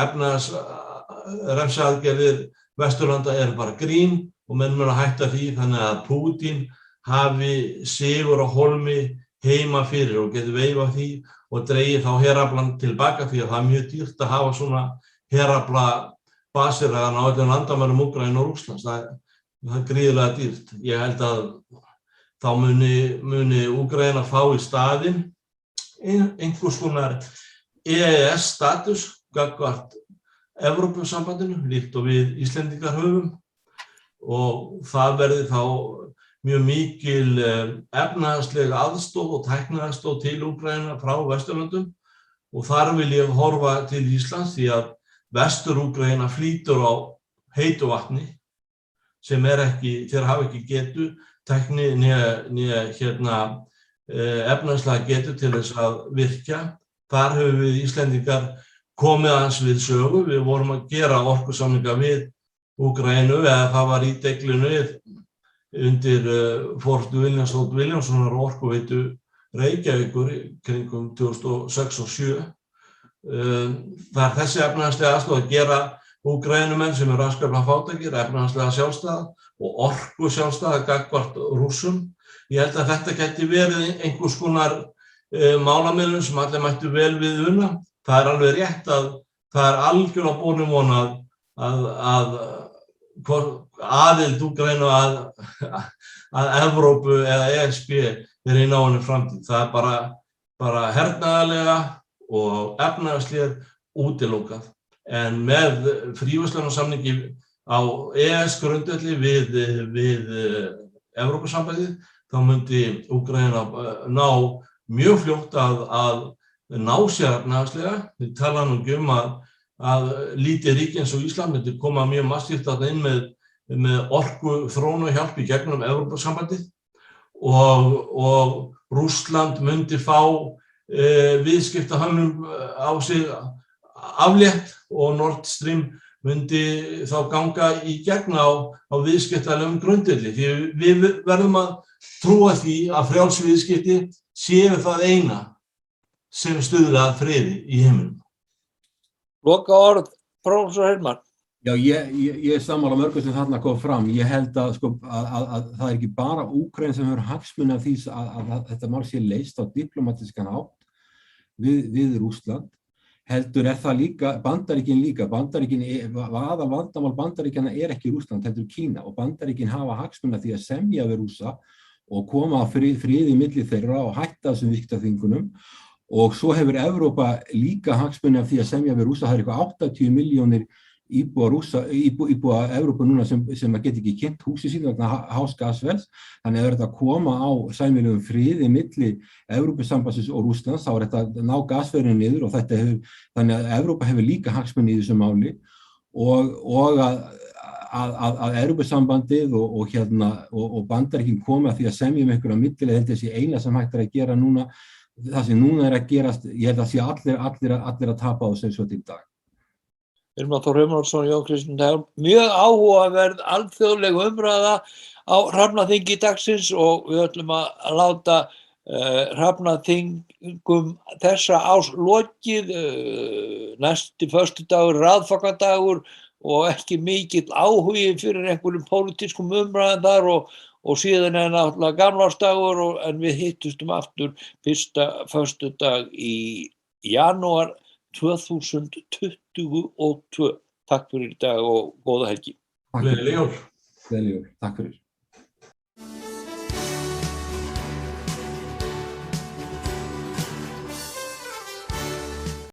refsiaðgerðir Vesturlanda eru bara grín og menn munu hætta því þannig að Pútín hafi sigur á hólmi heima fyrir og getur veifað því og dregið þá heraflan tilbaka því að það er mjög dýrt að hafa svona herafla basiraðan á öllum landamærum Úkraínu og Rússlands. Það er gríðarlega dýrt. Ég held að þá muni Úkraína fá í staðinn einhvers konar EES status gagnvart Evrópusambandinu, líkt og við Íslendingar höfum og það verði þá mjög mikil efnahagsleg aðstoð og tækniaðstoð til Úkraínu frá Vesturlöndum og þar vil ég horfa til Íslands því að Vestur-Úkraína flýtur á heitu vatni sem ekki, þeir hafa ekki getu, tækni né efnahagslega getu til þess að virkja. Þar höfum við Íslendingar komið aðeins við sögu. Við vorum að gera orkusamninga við Úkraínu eða það var í deglinu undir forystu Vilhjálms Þórs Vilhjálmssonar og Orkuveitu Reykjavíkur kringum 2006 og 2007. Það er þessi efnahagslega aðstoð að gera Úkraínumenn sem eru afskaplega fátækir, efnahagslega sjálfstæða og orku sjálfstæða gagnvart Rússum. Ég held að þetta gæti verið einhvers konar málamiðlun sem allir mættu vel við una. Það er alveg rétt að það er algjörlega borin von að aðild Úkraínu að Evrópu eða ESB er í náinni framtíð. Það er bara hernaðarlega og efnahagslega útilokað. En með fríverslunarsamningi á EES grundvelli við Evrópusambandið þá myndi Úkraína ná mjög fljótt að ná sér efnahagslega. Við tala nú um að lítið ríki eins og Ísland myndi koma mjög massíft inn með orku þróun og hjálp í gegnum Evrópusambandið og Rússland myndi fá viðskiptahömlum á sig aflétt og Nord Stream myndi þá ganga í gegn á viðskiptalegum grundvelli. Því við verðum að trúa því að frjáls viðskipti séu það eina sem stuðla að friði í heiminum. Loka orð, prófessor Hermann. Já, ég er sammála mörgum sem þarna kom fram. Ég held að það er ekki bara Úkraína sem hefur hagsmuni af því að þetta mál sé leyst á diplómatískan hátt við Rússland. Heldur það líka, Bandaríkin líka. Aðal vandamál Bandaríkjanna ekki Rússland, heldur Kína og Bandaríkin hafa hagsmuni af því að semja við Rússa og koma að friði milli þeirra og hætta þessum viktaþvingunum. Og svo hefur Evrópa líka hagsmuni af því að semja við Rússa. Það eitthvað 80 milljónir íbúa Evrópu núna sem geta ekki kynnt húsi sín vegna hás gasverðs. Þannig að þetta koma á sæmilegum friði milli Evrópusambandsins og Rússlands, þá þetta að ná gasverðinu niður og þannig að Evrópa hefur líka hagsmuni í þessu máli og að Evrópusambandið og Bandaríkin komi að því að semja einhverja millileið, held þessi eina sem hægt að gera núna, það sem núna að gerast, ég held að sé allir að tapa á þessu svo til dag. Hilmar Þór Hilmarsson, Jón Kristinn Helm, mjög áhugaverð alþjóðleg umræða á Hrafnaþingi dagsins og við ætlum að láta Hrafnaþingum þessa árs lokið, næsti föstudagur, aðfangadagur og ekki mikill áhugi fyrir einhverjum pólitískum umræðum þar og síðan náttúrulega gamlársdagur en við hittumst aftur fyrsta föstudag í janúar 2022. Takk fyrir í dag og góða helgi. Gleðileg jól. Gleðileg jól. Takk fyrir.